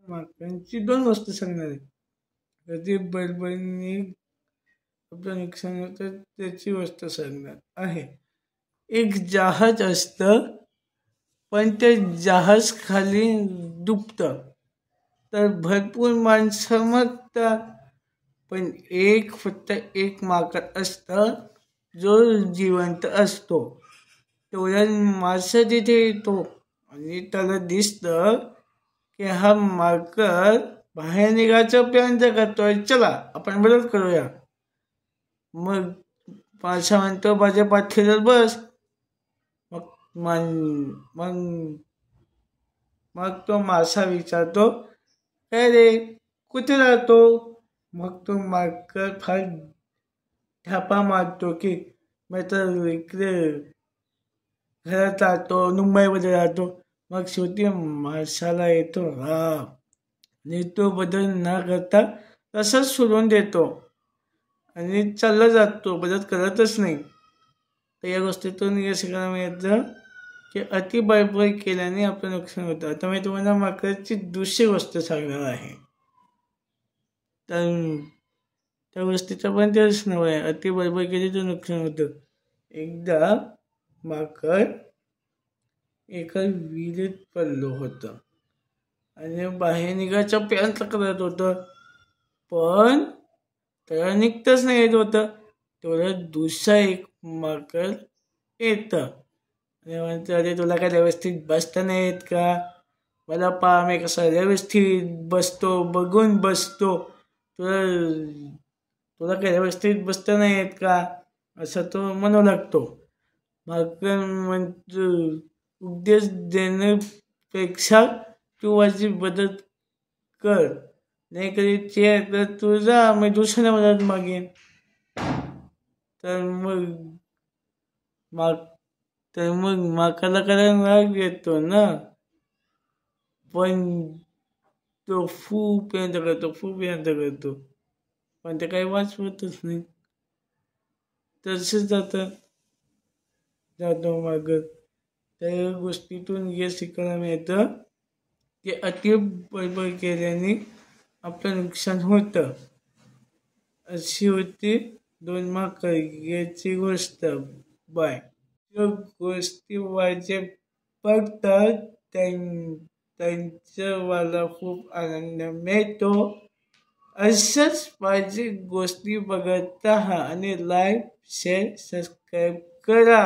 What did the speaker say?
माकांची दोन वस्तू सांगणार आहे. कधी बडबडीने आपलं नुकसान होतं त्याची गोष्ट सांगणार आहे. एक जहाज असतं, पण ते जहाज खाली डुबतं. तर भरपूर माणसं मरतात, पण फक्त एक माकड असतं जो जिवंत असतो. तेवढ्यात मासा तिथे येतो आणि त्याला दिसतं की हा माकड बाहेर निघायचा प्लॅन करतोय, चला आपण मदत करूया. मग मासा म्हणतो माझ्या पाठीवर बस. मग मग मग तो मासा विचारतो, काय रे कुठे राहतो? मग तो माकड फार थापा मारतो की मी तर इकडे घरात राहतो, मुंबईमध्ये राहतो. मग शेवटी माशाला येतो आणि तो बदल न करता तसंच सोडून देतो आणि चालला जातो, बदल करतच नाही. तर या गोष्टीतून हे शिकायला मिळतं की अति बळबळ केल्याने आपलं नुकसान होतं. आता मी तुम्हाला माकडाची दुसरी गोष्ट सांगणार आहे. तर त्या गोष्टीचा पण तेच नाव आहे, अति बळबळ केली तर नुकसान होतं. एकदा माकड एका विहिरीत पडलं होतं आणि बाहेर निघायचा प्रयत्न करत होतं, पण त्याला निघताच नाही येत होतं. तेवढं दुसरा एक माकड येतं आणि म्हणतं, अरे तुला काय व्यवस्थित बसता नाही येत का? मला पहा मी कसा व्यवस्थित बसतो, बघून बसतो, तुला तुला काय व्यवस्थित बसता नाही येत का? असं तो म्हणू लागतो. माकड म्हणतो, उपदेश देण्यापेक्षा तू माझी मदत कर, नाही करायची तर तू जा, मी दुसऱ्या मदत मागेन. तर मग माकाला करायला राग येतो ना, पण तो खूप प्रयत्न करतो, पण ते काही वाचवतच नाही. तसंच जातो मागं. त्या गोष्टीतून हे शिकायला मिळतं की अति बळबळ केल्याने आपलं नुकसान होतं. अशी होती दोन माकड याची गोष्ट. बाय. गोष्टी वाचे बघतात त्यांच्या मला खूप आनंद मिळतो. अशाच माझी गोष्टी बघत राहा आणि लाईक शेअर सबस्क्राईब करा.